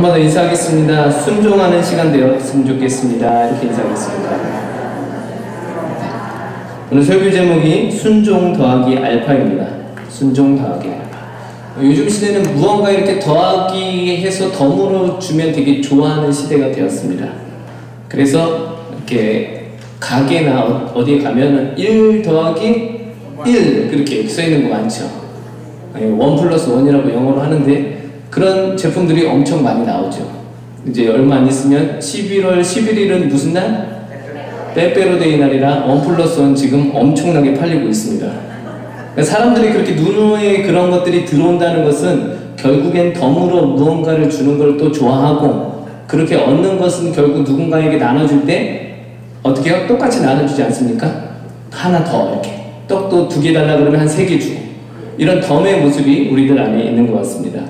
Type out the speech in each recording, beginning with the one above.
번 더 인사하겠습니다. 순종하는 시간 되었으면 좋겠습니다. 이렇게 인사하겠습니다. 오늘 설교 제목이 순종 더하기 알파입니다. 순종 더하기 알파. 요즘 시대는 무언가 이렇게 더하기 해서 덤으로 주면 되게 좋아하는 시대가 되었습니다. 그래서 이렇게 가게나 어디에 가면은 1 더하기 1 그렇게 써있는 거 많죠. 1 플러스 1이라고 영어로 하는데 그런 제품들이 엄청 많이 나오죠. 이제 얼마 안 있으면 11월 11일은 무슨 날? 빼빼로데이 날이라 1 플러스 1 지금 엄청나게 팔리고 있습니다. 그러니까 사람들이 그렇게 눈에 그런 것들이 들어온다는 것은 결국엔 덤으로 무언가를 주는 걸 또 좋아하고, 그렇게 얻는 것은 결국 누군가에게 나눠줄 때 어떻게 해요? 똑같이 나눠주지 않습니까? 하나 더 이렇게 떡도 2개 달라 그러면 한 3개 주고, 이런 덤의 모습이 우리들 안에 있는 것 같습니다.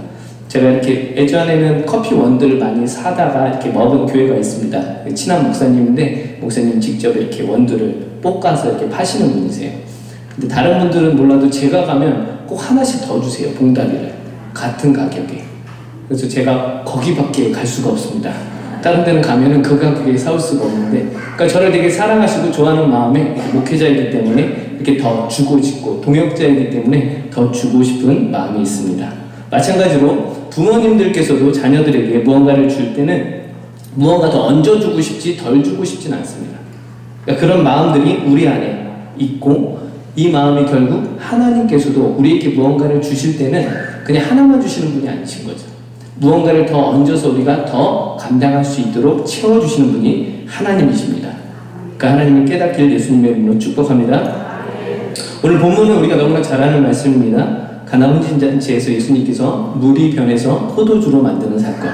제가 이렇게 예전에는 커피 원들을 많이 사다가 이렇게 먹은 교회가 있습니다. 친한 목사님인데 목사님 직접 이렇게 원두를 볶아서 이렇게 파시는 분이세요. 근데 다른 분들은 몰라도 제가 가면 꼭 하나씩 더 주세요. 봉다리를 같은 가격에. 그래서 제가 거기밖에 갈 수가 없습니다. 다른 데는 가면은 그 가격에 사올 수가 없는데, 그러니까 저를 되게 사랑하시고 좋아하는 마음에 목회자이기 때문에 이렇게 더 주고 싶고, 동역자이기 때문에 더 주고 싶은 마음이 있습니다. 마찬가지로 부모님들께서도 자녀들에게 무언가를 줄 때는 무언가 더 얹어주고 싶지 덜 주고 싶지는 않습니다. 그러니까 그런 마음들이 우리 안에 있고, 이 마음이 결국 하나님께서도 우리에게 무언가를 주실 때는 그냥 하나만 주시는 분이 아니신 거죠. 무언가를 더 얹어서 우리가 더 감당할 수 있도록 채워주시는 분이 하나님이십니다. 그러니까 하나님을 깨닫길 예수님의 이름으로 축복합니다. 오늘 본문은 우리가 너무나 잘 아는 말씀입니다. 가나 혼인잔치에서 예수님께서 물이 변해서 포도주로 만드는 사건,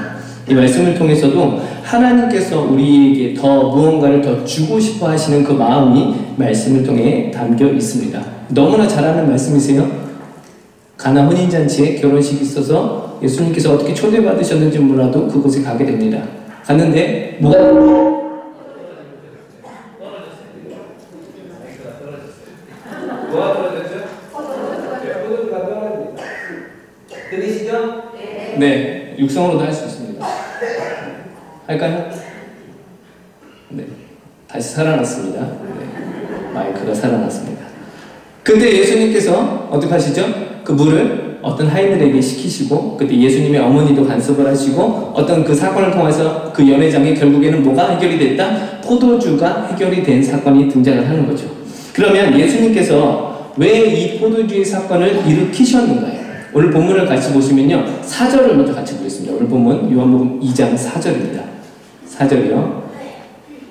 이 말씀을 통해서도 하나님께서 우리에게 더 무언가를 더 주고 싶어 하시는 그 마음이 말씀을 통해 담겨 있습니다. 너무나 잘 아는 말씀이세요. 가나 혼인잔치에 결혼식이 있어서 예수님께서 어떻게 초대받으셨는지 몰라도 그곳에 가게 됩니다. 갔는데 뭐가 들리시죠? 네, 육성으로도 할 수 있습니다. 할까요? 네, 다시 살아났습니다. 네, 마이크가 살아났습니다. 근데 예수님께서 어떻게 하시죠? 그 물을 어떤 하인들에게 시키시고, 그때 예수님의 어머니도 간섭을 하시고, 어떤 그 사건을 통해서 그 연회장에 결국에는 뭐가 해결이 됐다? 포도주가 해결이 된 사건이 등장을 하는 거죠. 그러면 예수님께서 왜 이 포도주의 사건을 일으키셨는가요? 오늘 본문을 같이 보시면요, 4절을 먼저 같이 보겠습니다. 오늘 본문 요한복음 2장 4절입니다. 4절이요.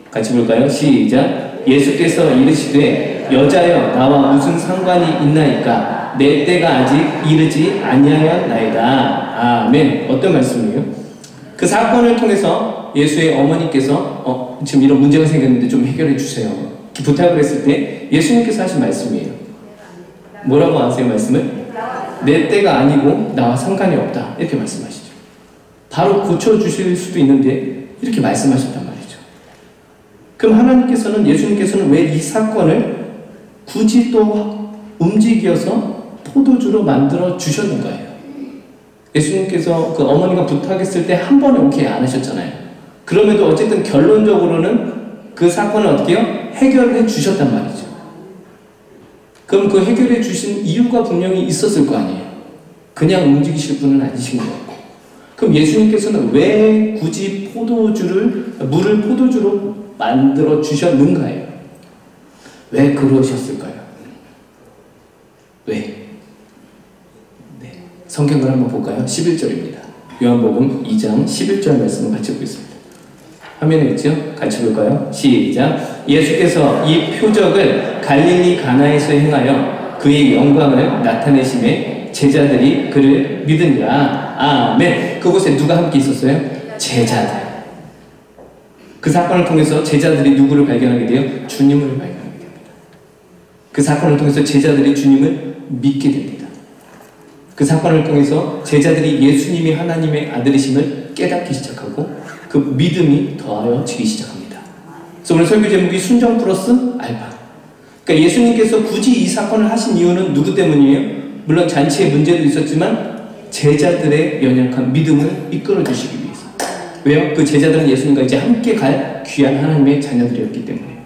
같이 볼까요? 시작. 예수께서 이르시되 여자여 나와 무슨 상관이 있나이까? 내 때가 아직 이르지 아니하였나이다. 아멘. 어떤 말씀이에요? 그 사건을 통해서 예수의 어머니께서 지금 이런 문제가 생겼는데 좀 해결해 주세요, 이렇게 부탁을 했을 때 예수님께서 하신 말씀이에요. 뭐라고 아세요? 말씀을? 내 때가 아니고 나와 상관이 없다, 이렇게 말씀하시죠. 바로 고쳐주실 수도 있는데 이렇게 말씀하셨단 말이죠. 그럼 하나님께서는, 예수님께서는 왜 이 사건을 굳이 또 움직여서 포도주로 만들어 주셨는가요? 예수님께서 그 어머니가 부탁했을 때 한 번에 오케이 안 하셨잖아요. 그럼에도 어쨌든 결론적으로는 그 사건을 어떻게 해요? 해결해 주셨단 말이죠. 그럼 그 해결해 주신 이유가 분명히 있었을 거 아니에요. 그냥 움직이실 분은 아니신 것 같고. 그럼 예수님께서는 왜 굳이 물을 포도주로 만들어 주셨는가요? 왜 그러셨을까요? 왜? 네. 성경을 한번 볼까요? 11절입니다. 요한복음 2장 11절 말씀을 같이 보겠습니다. 화면에 있죠? 같이 볼까요? 시작. 예수께서 이 표적을 갈릴리 가나에서 행하여 그의 영광을 나타내심에 제자들이 그를 믿으니라. 아멘. 그곳에 누가 함께 있었어요? 제자들. 그 사건을 통해서 제자들이 누구를 발견하게 돼요? 주님을 발견하게 됩니다. 그 사건을 통해서 제자들이 주님을 믿게 됩니다. 그 사건을 통해서 제자들이 예수님이 하나님의 아들이심을 깨닫기 시작하고 그 믿음이 더하여지기 시작합니다. 그래서 오늘 설교 제목이 순종 플러스 알파. 그러니까 예수님께서 굳이 이 사건을 하신 이유는 누구 때문이에요? 물론 잔치에 문제도 있었지만 제자들의 연약한 믿음을 이끌어 주시기 위해서. 왜요? 그 제자들은 예수님과 이제 함께 갈 귀한 하나님의 자녀들이었기 때문에.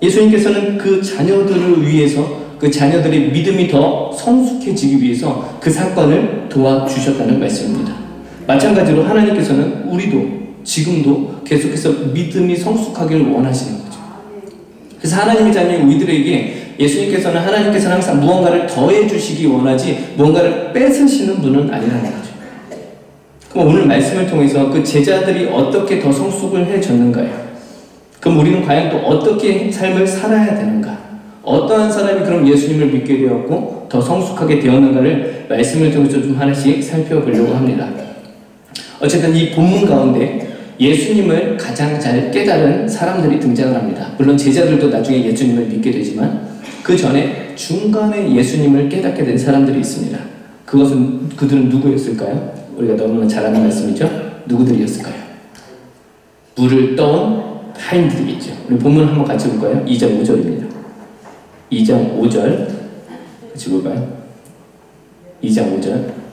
예수님께서는 그 자녀들을 위해서, 그 자녀들의 믿음이 더 성숙해지기 위해서 그 사건을 도와주셨다는 말씀입니다. 마찬가지로 하나님께서는 우리도 지금도 계속해서 믿음이 성숙하기를 원하시는 거죠. 그래서 하나님의 자녀인 우리들에게 예수님께서는, 하나님께서는 항상 무언가를 더해 주시기 원하지 무언가를 뺏으시는 분은 아니라는 거죠. 그럼 오늘 말씀을 통해서 그 제자들이 어떻게 더 성숙을 해졌는가요? 그럼 우리는 과연 또 어떻게 삶을 살아야 되는가? 어떠한 사람이 그럼 예수님을 믿게 되었고 더 성숙하게 되었는가를 말씀을 통해서 좀 하나씩 살펴보려고 합니다. 어쨌든 이 본문 가운데 예수님을 가장 잘 깨달은 사람들이 등장을 합니다. 물론 제자들도 나중에 예수님을 믿게 되지만 그 전에 중간에 예수님을 깨닫게 된 사람들이 있습니다. 그들은 누구였을까요? 우리가 너무나 잘 아는 말씀이죠. 누구들이었을까요? 물을 떠온 하인들이겠죠. 우리 본문 한번 같이 볼까요? 2장 5절입니다. 2장 5절 같이 볼까요? 2장 5절.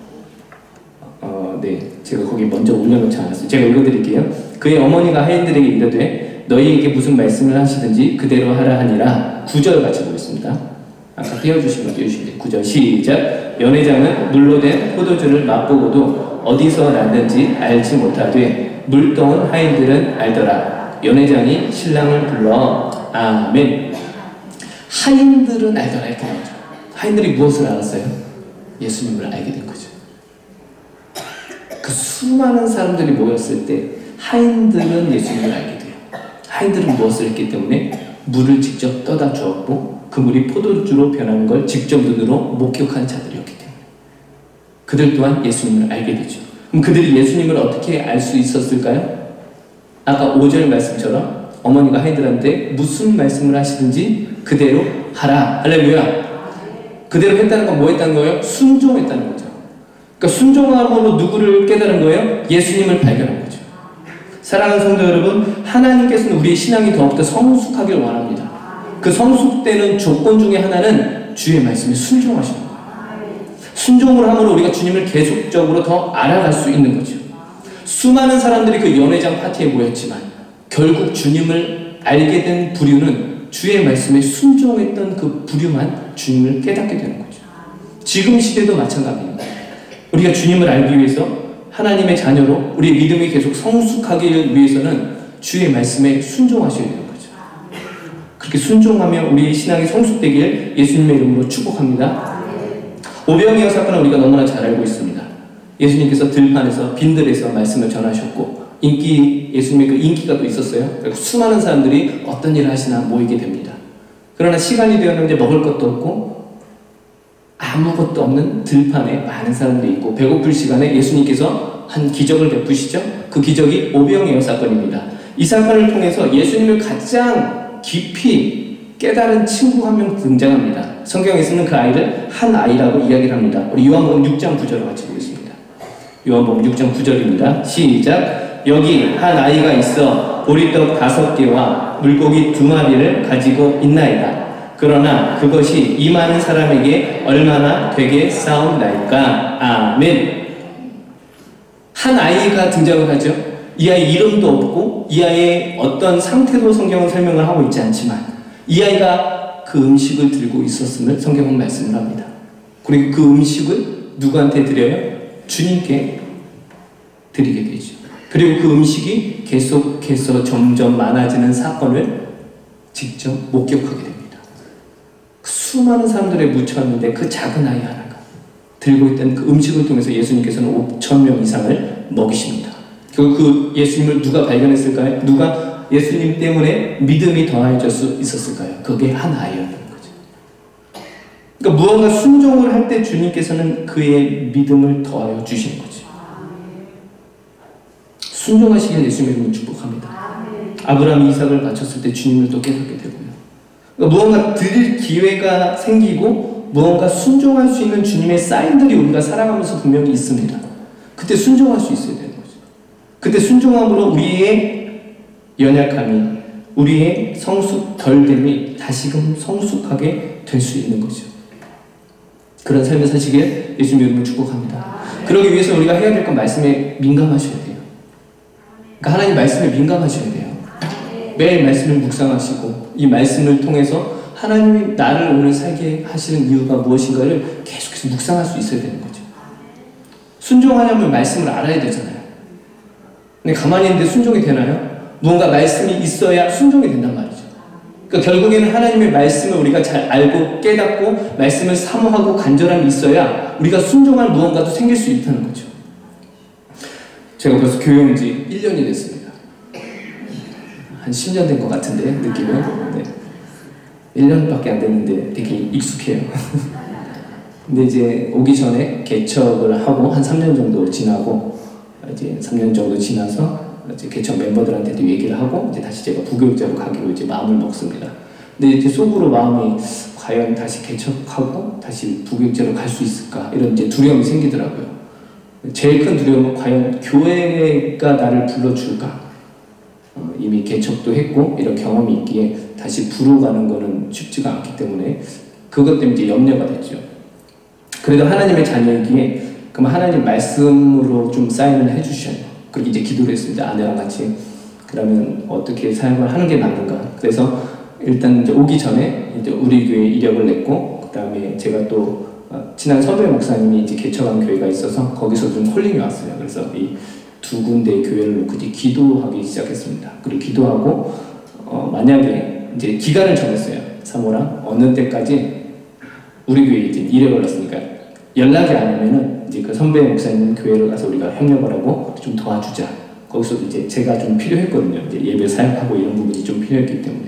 네, 제가 거기 먼저 올려놓지 않았어요. 제가 읽어드릴게요. 그의 어머니가 하인들에게 이르되 너희에게 무슨 말씀을 하시든지 그대로 하라 하니라. 9절 같이 보겠습니다. 아까 띄워주시면 띄워주시면 돼요. 9절 시작. 연회장은 물로 된 포도주를 맛보고도 어디서 났는지 알지 못하되 물 떠온 하인들은 알더라. 연회장이 신랑을 불러. 아멘. 하인들은 알더라 이렇게 나오죠. 하인들이 무엇을 알았어요? 예수님을 알게 된 거죠. 그 수많은 사람들이 모였을 때 하인들은 예수님을 알게 돼요. 하인들은 무엇을 했기 때문에 물을 직접 떠다 주었고 그 물이 포도주로 변하는 걸 직접 눈으로 목격한 자들이었기 때문에 그들 또한 예수님을 알게 되죠. 그럼 그들이 예수님을 어떻게 알 수 있었을까요? 아까 5절 말씀처럼 어머니가 하인들한테 무슨 말씀을 하시든지 그대로 하라. 할렐루야. 그대로 했다는 건 뭐 했다는 거예요? 순종했다는 거죠. 그러니까 순종함으로 누구를 깨달은 거예요? 예수님을 발견한 거죠. 사랑하는 성도 여러분, 하나님께서는 우리의 신앙이 더욱더 성숙하길 원합니다. 그 성숙되는 조건 중에 하나는 주의 말씀에 순종하시는 거예요. 순종을 함으로 우리가 주님을 계속적으로 더 알아갈 수 있는 거죠. 수많은 사람들이 그 연회장 파티에 모였지만 결국 주님을 알게 된 부류는 주의 말씀에 순종했던 그 부류만 주님을 깨닫게 되는 거죠. 지금 시대도 마찬가지입니다. 우리가 주님을 알기 위해서 하나님의 자녀로 우리의 믿음이 계속 성숙하기 위해서는 주의 말씀에 순종하셔야 되는 거죠. 그렇게 순종하며 우리의 신앙이 성숙되길 예수님의 이름으로 축복합니다. 오병이어 사건은 우리가 너무나 잘 알고 있습니다. 예수님께서 들판에서 빈들에서 말씀을 전하셨고 예수님의 그 인기가 또 있었어요. 그리고 수많은 사람들이 어떤 일을 하시나 모이게 됩니다. 그러나 시간이 되었는데 먹을 것도 없고 아무것도 없는 들판에 많은 사람들이 있고 배고플 시간에 예수님께서 한 기적을 베푸시죠. 그 기적이 오병이어 사건입니다. 이 사건을 통해서 예수님을 가장 깊이 깨달은 친구 한 명 등장합니다. 성경에서는 그 아이를 한 아이라고 이야기를 합니다. 우리 요한복음 6장 9절을 같이 보겠습니다. 요한복음 6장 9절입니다. 시작. 여기 한 아이가 있어 보리떡 5개와 물고기 2마리를 가지고 있나이다. 그러나 그것이 이 많은 사람에게 얼마나 되게 싸움나이까. 아멘. 한 아이가 등장을 하죠. 이 아이 이름도 없고 이 아이의 어떤 상태도 성경은 설명을 하고 있지 않지만 이 아이가 그 음식을 들고 있었음을 성경은 말씀을 합니다. 그리고 그 음식을 누구한테 드려요? 주님께 드리게 되죠. 그리고 그 음식이 계속해서 점점 많아지는 사건을 직접 목격하게 됩니다. 그 수많은 사람들에 묻혔는데 그 작은 아이 하나가 들고 있던 그 음식을 통해서 예수님께서는 5,000명 이상을 먹이십니다. 결국 그 예수님을 누가 발견했을까요? 누가 예수님 때문에 믿음이 더해질 수 있었을까요? 그게 한 아이였던 거죠. 그러니까 무언가 순종을 할 때 주님께서는 그의 믿음을 더하여 주시는 거죠. 순종하시길 예수님의 이름으로 축복합니다. 아브라함이 이삭을 바쳤을 때 주님을 또 깨닫게 되고요. 그러니까 무언가 드릴 기회가 생기고 무언가 순종할 수 있는 주님의 사인들이 우리가 살아가면서 분명히 있습니다. 그때 순종할 수 있어야 되는 거죠. 그때 순종함으로 우리의 연약함이, 우리의 성숙 덜됨이 다시금 성숙하게 될 수 있는 거죠. 그런 삶을 사시길 예수님의 이름으로 축복합니다. 그러기 위해서 우리가 해야 될 건 말씀에 민감하셔야 돼요. 그러니까 하나님 말씀에 민감하셔야 돼요. 매일 말씀을 묵상하시고 이 말씀을 통해서 하나님이 나를 오늘 살게 하시는 이유가 무엇인가를 계속해서 묵상할 수 있어야 되는 거죠. 순종하려면 말씀을 알아야 되잖아요. 근데 가만히 있는데 순종이 되나요? 무언가 말씀이 있어야 순종이 된단 말이죠. 그러니까 결국에는 하나님의 말씀을 우리가 잘 알고 깨닫고 말씀을 사모하고 간절함이 있어야 우리가 순종할 무언가도 생길 수 있다는 거죠. 제가 벌써 교회 온 지 1년이 됐습니다. 한 10년 된 것 같은데 느낌은. 네. 1년밖에 안 됐는데 되게 익숙해요. 근데 이제 오기 전에 개척을 하고 한 3년 정도 지나고 이제 3년 정도 지나서 이제 개척 멤버들한테도 얘기를 하고 이제 다시 제가 부교육자로 가기로 이제 마음을 먹습니다. 근데 이제 속으로 마음이 과연 다시 개척하고 다시 부교육자로 갈 수 있을까 이런 이제 두려움이 생기더라고요. 제일 큰 두려움은 과연 교회가 나를 불러줄까? 이미 개척도 했고 이런 경험이 있기에 다시 부르가는 거는 쉽지가 않기 때문에 그것 때문에 이제 염려가 됐죠. 그래도 하나님의 자녀이기에 그럼 하나님 말씀으로 좀 사인을 해주셔요. 그렇게 이제 기도를 했습니다. 아내랑 같이. 그러면 어떻게 사역을 하는 게 맞는가? 그래서 일단 이제 오기 전에 이제 우리 교회 이력을 냈고, 그 다음에 제가 또 친한 선배 목사님이 이제 개척한 교회가 있어서 거기서 좀 콜링이 왔어요. 그래서 이 두 군데의 교회를 놓고 이제 기도하기 시작했습니다. 그리고 기도하고 만약에 이제 기간을 정했어요. 사모랑 어느 때까지 우리 교회에 이제 이력을 넣었으니까 연락이 안 오면은 이제 그 선배 목사님 교회를 가서 우리가 협력을 하고 좀 도와주자. 거기서 이제 제가 좀 필요했거든요. 이제 예배 사역하고 이런 부분이 좀 필요했기 때문에.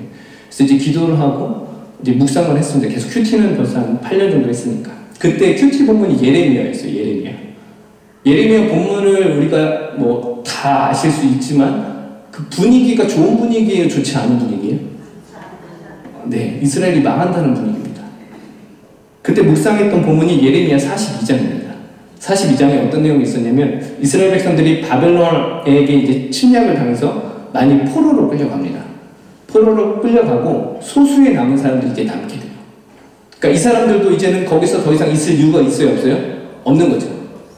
그래서 이제 기도를 하고 이제 묵상을 했습니다. 계속 큐티는 벌써 한 8년 정도 했으니까. 그때 큐티 본문이 예레미야였어요. 예레미야 본문을 우리가 뭐 다 아실 수 있지만 그 분위기가 좋은 분위기예요? 좋지 않은 분위기예요? 네, 이스라엘이 망한다는 분위기입니다. 그때 묵상했던 본문이 예레미야 42장입니다. 42장에 어떤 내용이 있었냐면 이스라엘 백성들이 바벨론에게 이제 침략을 당해서 많이 포로로 끌려갑니다. 포로로 끌려가고 소수의 남은 사람들이 이제 남게 돼요. 그러니까 이 사람들도 이제는 거기서 더 이상 있을 이유가 있어요? 없어요? 없는 거죠.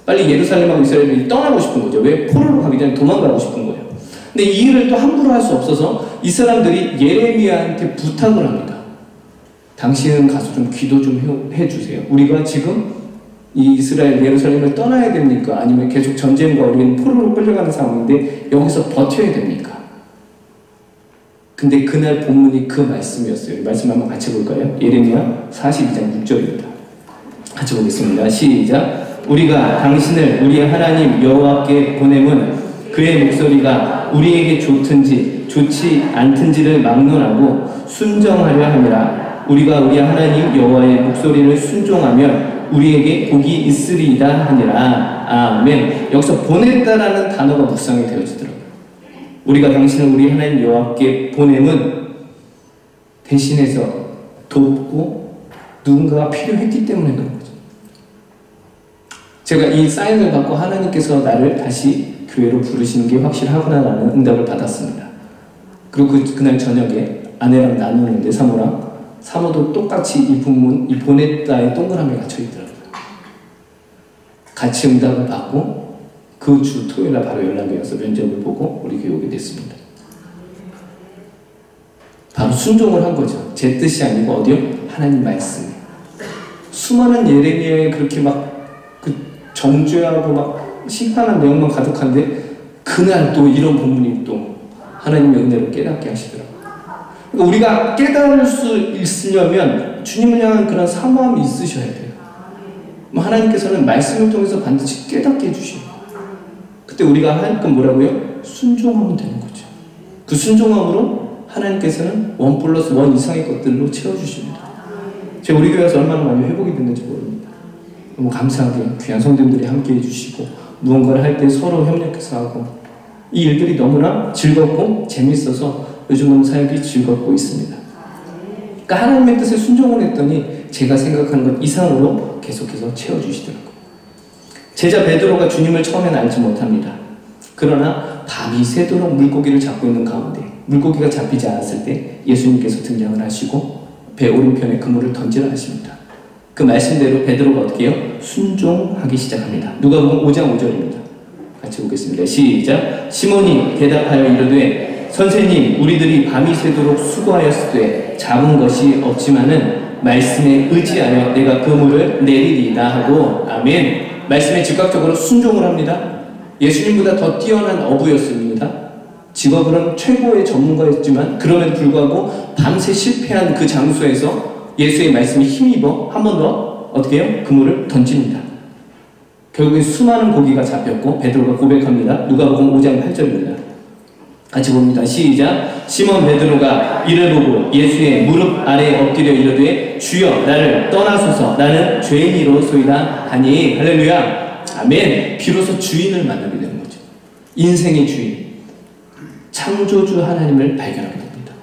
빨리 예루살렘하고 이스라엘이 떠나고 싶은 거죠. 왜? 포로로 가기 전에 도망가고 싶은 거예요. 근데 이 일을 또 함부로 할 수 없어서 이 사람들이 예레미야한테 부탁을 합니다. 당신은 가서 좀 기도 좀 해주세요. 우리가 지금 이 이스라엘 예루살렘을 떠나야 됩니까? 아니면 계속 전쟁과 우리는 포로로 끌려가는 상황인데 여기서 버텨야 됩니까? 근데 그날 본문이 그 말씀이었어요. 말씀 한번 같이 볼까요? 예레미야 42장 6절입니다. 같이 보겠습니다. 시작. 우리가 당신을 우리의 하나님 여호와께 보냄은 그의 목소리가 우리에게 좋든지 좋지 않든지를 막론하고 순정하려 함이라. 우리가 우리 하나님 여호와의 목소리를 순종하면 우리에게 복이 있으리이다 하니라. 아멘. 여기서 보냈다라는 단어가 묵상이 되어지더라고요. 우리가 당신을 우리 하나님 여호와께 보냄은 대신해서 돕고 누군가가 필요했기 때문에 그런 거죠. 제가 이 사인을 받고 하나님께서 나를 다시 교회로 부르시는 게 확실하구나라는 응답을 받았습니다. 그리고 그날 저녁에 아내랑 나누는데 사모도 똑같이 이 본문, 이 보냈다의 동그라미가 갇혀있더라고요. 같이 응답을 받고 그 주 토요일날 바로 연락이 와서 면접을 보고 우리 교회 오게 됐습니다. 바로 순종을 한 거죠. 제 뜻이 아니고 어디요? 하나님 말씀에. 수많은 예레미야에 그렇게 막 정죄하고 막 심판한 내용만 가득한데 그날 또 이런 본문이 또 하나님의 은혜로 깨닫게 하시더라고요. 그러니까 우리가 깨달을 수 있으려면 주님을 향한 그런 사모함이 있으셔야 돼요. 하나님께서는 말씀을 통해서 반드시 깨닫게 해주셔요. 그때 우리가 할 건 뭐라고요? 순종하면 되는 거죠. 그 순종함으로 하나님께서는 1+1 이상의 것들로 채워주십니다. 제가 우리 교회에서 얼마나 많이 회복이 됐는지 모릅니다. 너무 감사하게 귀한 성도님들이 함께 해주시고 무언가를 할 때 서로 협력해서 하고 이 일들이 너무나 즐겁고 재밌어서 요즘 너무 사역이 즐겁고 있습니다. 그러니까 하나님의 뜻에 순종을 했더니 제가 생각하는 것 이상으로 계속해서 채워주시더라고요. 제자 베드로가 주님을 처음엔 알지 못합니다. 그러나 밤이 새도록 물고기를 잡고 있는 가운데 물고기가 잡히지 않았을 때 예수님께서 등장을 하시고 배 오른편에 그물을 던지라 하십니다. 그 말씀대로 베드로가 어떻게 해요? 순종하기 시작합니다. 누가복음 5장 5절입니다. 같이 보겠습니다. 시작. 시몬이 대답하여 이르되 선생님, 우리들이 밤이 새도록 수고하였으되 잡은 것이 없지만은 말씀에 의지하여 내가 그물을 내리리이다 하고. 아멘. 말씀에 즉각적으로 순종을 합니다. 예수님보다 더 뛰어난 어부였습니다. 직업으로는 최고의 전문가였지만 그럼에도 불구하고 밤새 실패한 그 장소에서 예수의 말씀에 힘입어 한 번 더 어떻게 해요? 그물을 던집니다. 결국에 수많은 고기가 잡혔고 베드로가 고백합니다. 누가복음 5장 8절입니다. 같이 봅니다. 시작. 시몬 베드로가 이를 보고 예수의 무릎 아래에 엎드려 이르되 주여 나를 떠나소서 나는 죄인이로소이다 하니. 할렐루야. 아멘. 비로소 주인을 만나게 되는 거죠. 인생의 주인, 창조주 하나님을 발견하게 됩니다.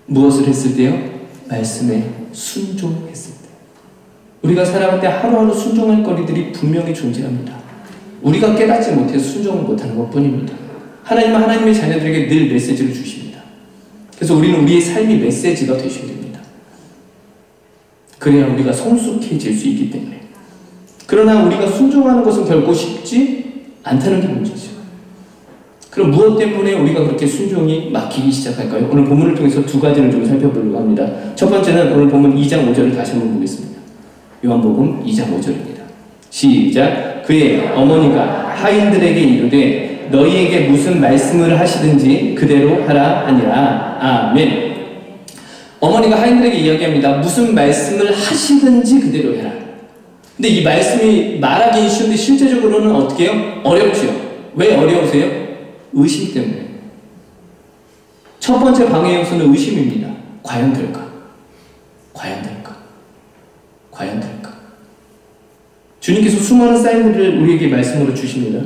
무엇을 했을 때요? 말씀에 순종했을 때. 우리가 살아갈 때 하루하루 순종할 거리들이 분명히 존재합니다. 우리가 깨닫지 못해서 순종을 못하는 것뿐입니다. 하나님은 하나님의 자녀들에게 늘 메시지를 주십니다. 그래서 우리는 우리의 삶이 메시지가 되셔야 됩니다. 그래야 우리가 성숙해질 수 있기 때문에. 그러나 우리가 순종하는 것은 결코 쉽지 않다는 게 문제죠. 그럼 무엇 때문에 우리가 그렇게 순종이 막히기 시작할까요? 오늘 본문을 통해서 두 가지를 좀 살펴보려고 합니다. 첫 번째는 오늘 본문 2장 5절을 다시 한번 보겠습니다. 요한복음 2장 5절입니다. 시작. 그의 어머니가 하인들에게 이르되 너희에게 무슨 말씀을 하시든지 그대로 하라 하니라. 아멘. 어머니가 하인들에게 이야기합니다. 무슨 말씀을 하시든지 그대로 해라. 근데 이 말씀이 말하기 쉬운데 실제적으로는 어떻게 해요? 어렵죠. 왜 어려우세요? 의심 때문에. 첫 번째 방해 요소는 의심입니다. 과연 될까? 과연 될까? 과연 될까? 주님께서 수많은 사인들을 우리에게 말씀으로 주십니다.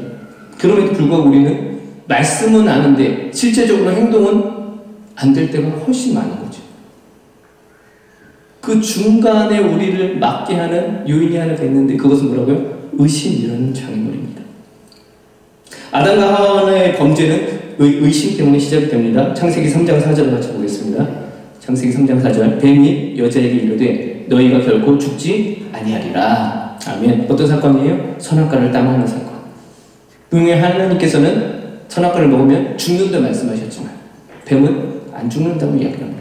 그럼에도 불구하고 우리는 말씀은 아는데 실제적으로 행동은 안 될 때가 훨씬 많은 거죠. 그 중간에 우리를 막게 하는 요인이 하나가 있는데 그것은 뭐라고요? 의심이라는 장애물입니다. 아담과 하와의 범죄는 의심 때문에 시작이 됩니다. 창세기 3장 4절을 같이 보겠습니다. 창세기 3장 4절. 뱀이 여자에게 이르되 너희가 결코 죽지 아니하리라. 아멘. 어떤 사건이에요? 선악과를 따먹는 사건. 분명히 하나님께서는 선악과를 먹으면 죽는다 말씀하셨지만 뱀은 안 죽는다고 이야기합니다.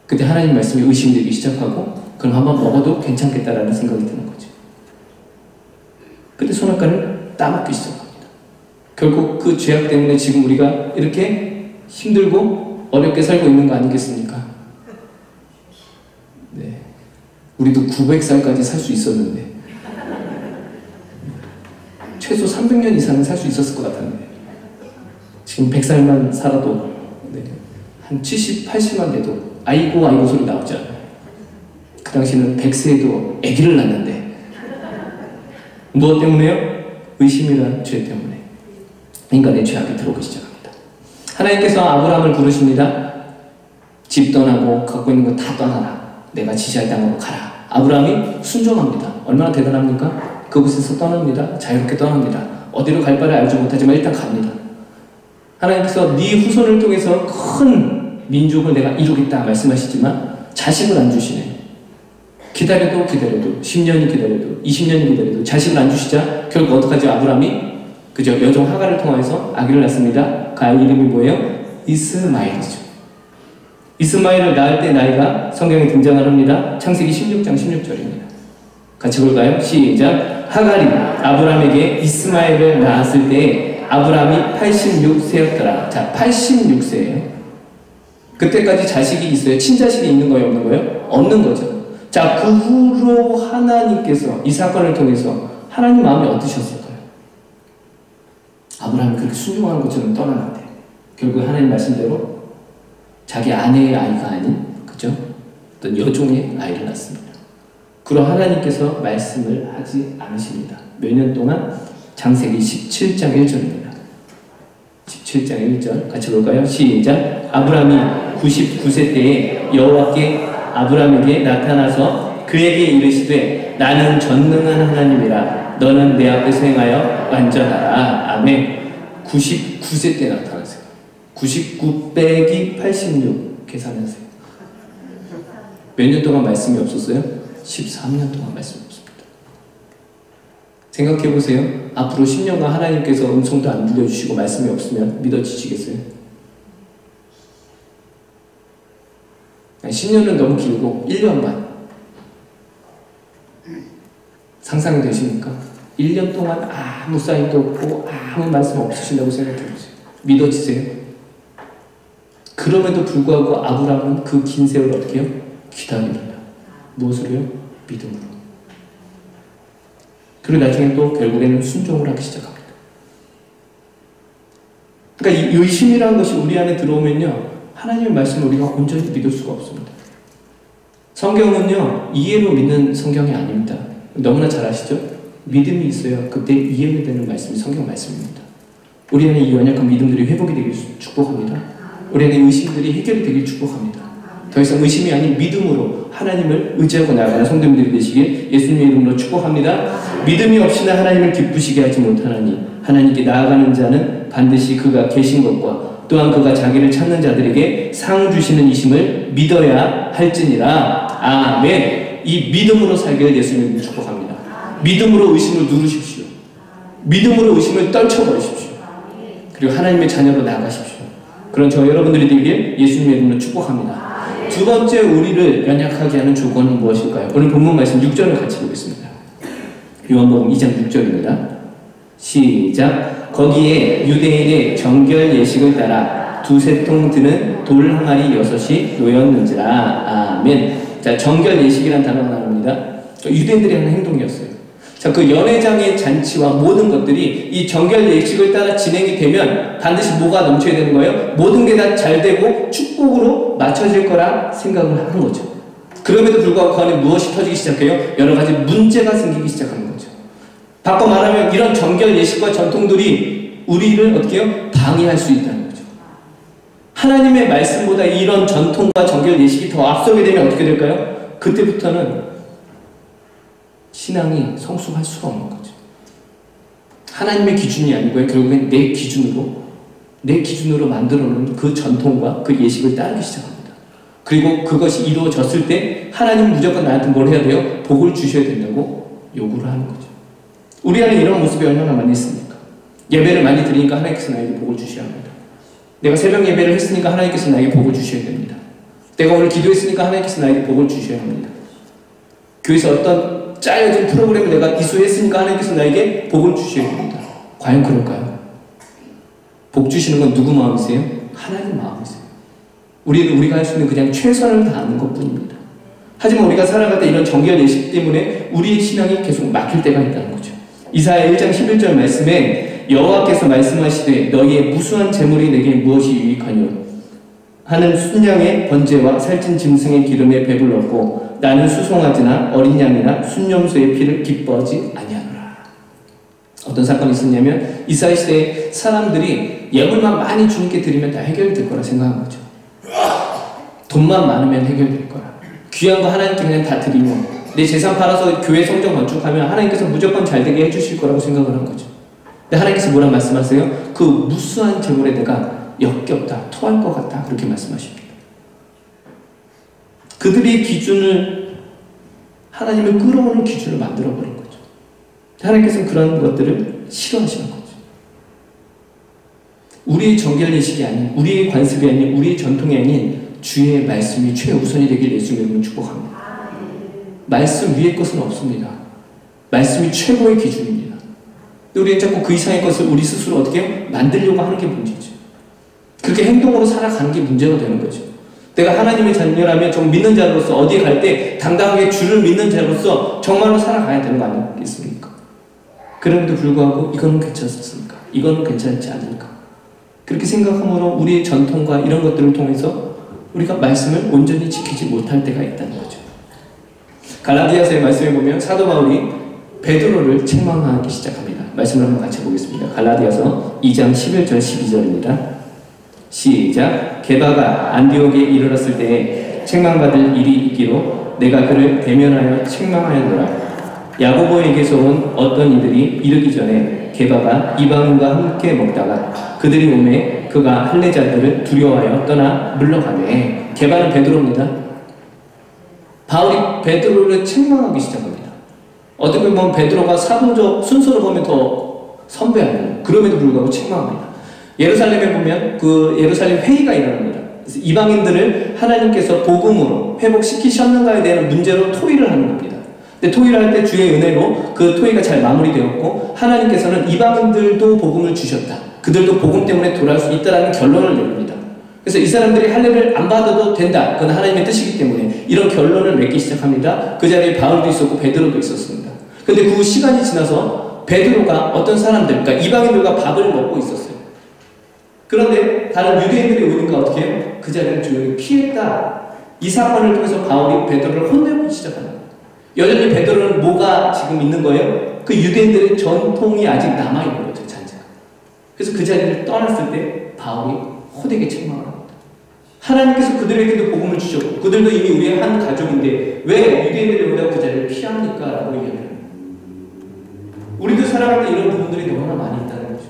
그때 하나님 말씀이 의심되기 시작하고 그럼 한번 먹어도 괜찮겠다라는 생각이 드는 거죠. 그때 선악과를 따먹기 시작합니다. 결국 그 죄악 때문에 지금 우리가 이렇게 힘들고 어렵게 살고 있는 거 아니겠습니까? 네. 우리도 900살까지 살 수 있었는데 최소 300년 이상은 살 수 있었을 것 같은데 지금 100살만 살아도 네. 한 70, 80만 돼도 아이고 아이고 소리 나오지 않아요. 그 당시는 100세에도 아기를 낳는데 무엇 때문에요? 의심이란 죄 때문에 인간의 죄악이 들어오기 시작합니다. 하나님께서 아브라함을 부르십니다. 집 떠나고 갖고 있는 거 다 떠나라. 내가 지시할 땅으로 가라. 아브라함이 순종합니다. 얼마나 대단합니까? 그곳에서 떠납니다. 자유롭게 떠납니다. 어디로 갈 바를 알지 못하지만 일단 갑니다. 하나님께서 네 후손을 통해서 큰 민족을 내가 이루겠다 말씀하시지만 자식을 안 주시네. 기다려도 10년이 기다려도 20년이 기다려도 자식을 안 주시자 결국 어떡하죠? 아브라함이 그저 여종 하갈을 통해서 아기를 낳습니다. 그 아이 이름이 뭐예요? 이스마엘이죠. 이스마엘을 낳을 때 나이가 성경에 등장을 합니다. 창세기 16장 16절입니다. 같이 볼까요? 시작. 하갈이 아브라함에게 이스마엘을 낳았을 때 아브라함이 86세였더라. 자, 86세예요. 그때까지 자식이 있어요? 친자식이 있는 거예요? 없는 거예요? 없는 거죠. 자, 그 후로 하나님께서 이 사건을 통해서 하나님 마음이 어떠셨을까요? 아브라함이 그렇게 순종한 것처럼 떠나는데 결국 하나님 말씀대로 자기 아내의 아이가 아닌 그죠? 어떤 여종의 아이를 낳습니다. 그럼 하나님께서 말씀을 하지 않으십니다. 몇 년 동안? 창세기 17장 1절입니다. 17장 1절 같이 볼까요? 시작. 아브라함이 99세 때에 여호와께 아브라함에게 나타나서 그에게 이르시되 나는 전능한 하나님이라 너는 내 앞에서 행하여 완전하라. 아멘. 99세 때 나타나세요. 99 빼기 86 계산하세요. 몇 년 동안 말씀이 없었어요? 13년 동안 말씀이 없습니다. 생각해보세요. 앞으로 10년간 하나님께서 음성도 안 들려주시고 말씀이 없으면 믿어지시겠어요? 10년은 너무 길고 1년만 상상이 되십니까? 1년 동안 아무 사인도 없고 아무 말씀 없으신다고 생각해보세요. 믿어지세요? 그럼에도 불구하고 아브라함은 그 긴 세월 어떻게 해요? 기다립니다. 무엇으로요? 믿음으로. 그리고 나중에 또 결국에는 순종을 하기 시작합니다. 그러니까 이 의심이라는 것이 우리 안에 들어오면요, 하나님의 말씀을 우리가 온전히 믿을 수가 없습니다. 성경은요, 이해로 믿는 성경이 아닙니다. 너무나 잘 아시죠? 믿음이 있어야 그때 이해가 되는 말씀이 성경 말씀입니다. 우리 안에 이 연약한 믿음들이 회복이 되길 축복합니다. 우리 안에 의심들이 해결이 되길 축복합니다. 더 이상 의심이 아닌 믿음으로 하나님을 의지하고 나아가는 성도님들이 되시길 예수님의 이름으로 축복합니다. 믿음이 없이는 하나님을 기쁘시게 하지 못하나니 하나님께 나아가는 자는 반드시 그가 계신 것과 또한 그가 자기를 찾는 자들에게 상 주시는 이심을 믿어야 할지니라. 아멘. 이 믿음으로 살기를 예수님을 축복합니다. 믿음으로 의심을 누르십시오. 믿음으로 의심을 떨쳐버리십시오. 그리고 하나님의 자녀로 나아가십시오. 그런 저 여러분들이 되길 예수님의 이름으로 축복합니다. 두 번째 우리를 연약하게 하는 조건은 무엇일까요? 오늘 본문 말씀 6절을 같이 보겠습니다. 요한복음 2장 6절입니다. 시작. 거기에 유대인의 정결 예식을 따라 두세 통 드는 돌 항아리 6이 놓였는지라. 아멘. 자, 정결 예식이라는 단어가 나옵니다. 유대인들이 하는 행동이었어요. 자, 그 연회장의 잔치와 모든 것들이 이 정결 예식을 따라 진행이 되면 반드시 뭐가 넘쳐야 되는 거예요? 모든 게 다 잘 되고 축복으로 맞춰질 거라 생각을 하는 거죠. 그럼에도 불구하고 그 안에 무엇이 터지기 시작해요? 여러 가지 문제가 생기기 시작하는 거죠. 바꿔 말하면 이런 정결 예식과 전통들이 우리를 어떻게 해요? 방해할 수 있다는 거죠. 하나님의 말씀보다 이런 전통과 정결 예식이 더 앞서게 되면 어떻게 될까요? 그때부터는 신앙이 성숙할 수가 없는 거죠. 하나님의 기준이 아니고요. 결국엔 내 기준으로 만들어놓은 그 전통과 그 예식을 따르기 시작합니다. 그리고 그것이 이루어졌을 때 하나님은 무조건 나한테 뭘 해야 돼요? 복을 주셔야 된다고 요구를 하는 거죠. 우리 안에 이런 모습이 얼마나 많이 있습니까? 예배를 많이 드리니까 하나님께서 나에게 복을 주셔야 합니다. 내가 새벽 예배를 했으니까 하나님께서 나에게 복을 주셔야 됩니다. 내가 오늘 기도했으니까 하나님께서 나에게 복을 주셔야 합니다. 교회에서 어떤 짜여진 프로그램을 내가 이수했으니까 하나님께서 나에게 복을 주셔야 됩니다. 과연 그럴까요? 복 주시는 건 누구 마음이세요? 하나님 마음이세요. 우리가 할 수 있는 그냥 최선을 다하는 것뿐입니다. 하지만 우리가 살아갈 때 이런 정결 예식 때문에 우리의 신앙이 계속 막힐 때가 있다는 거죠. 이사야 1장 11절 말씀에 여호와께서 말씀하시되 너희의 무수한 재물이 내게 무엇이 유익하뇨? 하는 순양의 번제와 살찐 짐승의 기름에 배불렀고 나는 수송아지나 어린 양이나 순염소의 피를 기뻐하지 아니하노라. 어떤 사건이 있었냐면 이스라엘 시대에 사람들이 예물만 많이 주님께 드리면 다 해결될 거라 생각한 거죠. 돈만 많으면 해결될 거라. 귀한 거 하나님께 그냥 다 드리면 내 재산 팔아서 교회 성전 건축하면 하나님께서 무조건 잘 되게 해주실 거라고 생각을 한 거죠. 근데 하나님께서 뭐라 말씀하세요? 그 무수한 재물에 내가 역겹다, 토할 것 같다 그렇게 말씀하십니다. 그들의 기준을 하나님을 끌어오는 기준을 만들어버린 거죠. 하나님께서는 그런 것들을 싫어하시는 거죠. 우리의 정결 예식이 아닌, 우리의 관습이 아닌, 우리의 전통이 아닌 주의 말씀이 최우선이 되길 예수님의 이름으로 축복합니다. 말씀 위의 것은 없습니다. 말씀이 최고의 기준입니다. 근데 우리는 자꾸 그 이상의 것을 우리 스스로 어떻게 만들려고 하는 게 문제죠. 그렇게 행동으로 살아가는 게 문제가 되는 거죠. 내가 하나님의 자녀라면 좀 믿는 자로서 어디에 갈 때 당당하게 주를 믿는 자로서 정말로 살아가야 되는 거 아니겠습니까? 그럼에도 불구하고 이거는 괜찮습니까? 이거는 괜찮지 않을까? 그렇게 생각함으로 우리의 전통과 이런 것들을 통해서 우리가 말씀을 온전히 지키지 못할 때가 있다는 거죠. 갈라디아서의 말씀에 보면 사도 바울이 베드로를 책망하기 시작합니다. 말씀을 한번 같이 보겠습니다. 갈라디아서 2장 11절 12절입니다. 시작. 게바가 안디옥에 이르렀을 때에 책망받을 일이 있기로 내가 그를 대면하여 책망하였노라. 야고보에게서 온 어떤 이들이 이르기 전에 게바가 이방인과 함께 먹다가 그들이 오매 그가 할례자들을 두려워하여 떠나 물러가네. 게바는 베드로입니다. 바울이 베드로를 책망하기 시작합니다. 어떻게 보면 베드로가 사도적 순서로 보면 더 선배합니다. 그럼에도 불구하고 책망합니다. 예루살렘에 보면 그 예루살렘 회의가 일어납니다. 그래서 이방인들을 하나님께서 복음으로 회복시키셨는가에 대한 문제로 토의를 하는 겁니다. 근데 토의를 할 때 주의 은혜로 그 토의가 잘 마무리되었고 하나님께서는 이방인들도 복음을 주셨다. 그들도 복음 때문에 돌아올 수 있다라는 결론을 내립니다. 그래서 이 사람들이 할례를 안 받아도 된다. 그건 하나님의 뜻이기 때문에 이런 결론을 맺기 시작합니다. 그 자리에 바울도 있었고 베드로도 있었습니다. 근데 그 시간이 지나서 베드로가 어떤 사람들, 그러니까 이방인들과 밥을 먹고 있었어요. 그런데 다른 유대인들이 오니까 어떻게 해요? 그 자리를 조용히 피했다. 이 사건을 통해서 바울이 베드로를 혼내기 시작합니다. 여전히 베드로는 뭐가 지금 있는 거예요? 그 유대인들의 전통이 아직 남아있는 거죠, 잔재가. 그래서 그 자리를 떠났을 때 바울이 호되게 책망을 합니다. 하나님께서 그들에게도 복음을 주셨고 그들도 이미 우리의 한 가족인데 왜 유대인들이 오다가 그 자리를 피합니까? 라고 얘기합니다. 우리도 살아갈 때 이런 부분들이 너무나 많이 있다는 거죠.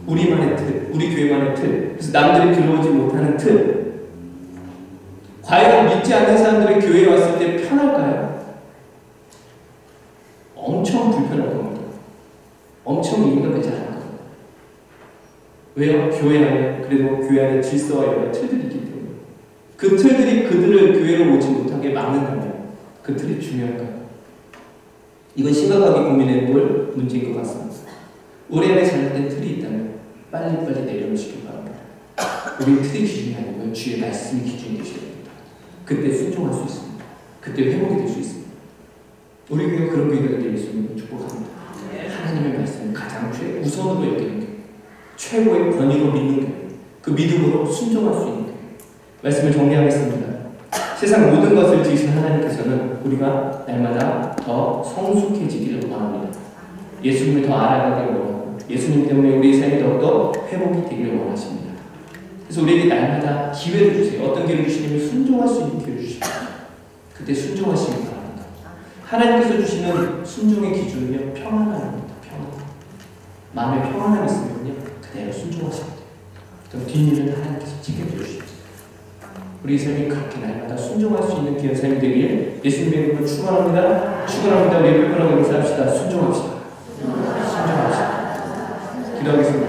우리만의 틀, 우리 교회만의 틀, 그래서 남들이 들어오지 못하는 틀. 과연 믿지 않는 사람들이 교회에 왔을 때 편할까요? 엄청 불편할 겁니다. 엄청 의미가 되지 않을 겁니다. 왜요? 교회 안에, 그래도 교회 안에 질서와 여러 틀들이 있기 때문에. 그 틀들이 그들을 교회로 오지 못하게 막는다면 그 틀이 중요할까요? 이건 심각하게 고민해 볼 문제인 것 같습니다. 우리 안에 잘못된 틀이 있다면 빨리빨리 내려놓으시기 바랍니다. 우리 틀이 기준이 아니고요. 주의 말씀이 기준이 되셔야 됩니다. 그때 순종할 수 있습니다. 그때 회복이 될 수 있습니다. 우리 교회가 그런 교회가 될 수 있는 걸 축복합니다. 하나님의 말씀을 가장 우선으로 여기는 교회, 최고의 권위로 믿는 교회, 그 믿음으로 순종할 수 있는 교회. 말씀을 정리하겠습니다. 세상 모든 것을 지으신 하나님께서는 우리가 날마다 더 성숙해지기를 원합니다. 예수님을 더 알아가기를 원하고 예수님 때문에 우리의 삶이 더욱더 회복이 되기를 원하십니다. 그래서 우리에게 날마다 기회를 주세요. 어떤 기회를 주시냐면 순종할 수 있는 기회를 주십니다. 그때 순종하시기 바랍니다. 하나님께서 주시는 순종의 기준은요, 평안함입니다. 평안. 마음에 평안함이 있으면요, 그대로 순종하십니다. 그럼 뒷일은 하나님께서 책임져주십니다. 우리 삶이 그렇게 날마다 순종할 수 있는 귀한 삶이 되길 예수님의 이름으로 축원합니다. 축원합니다. 우리 불편하게 인사합시다. 순종합시다. 순종합시다. 기도하겠습니다.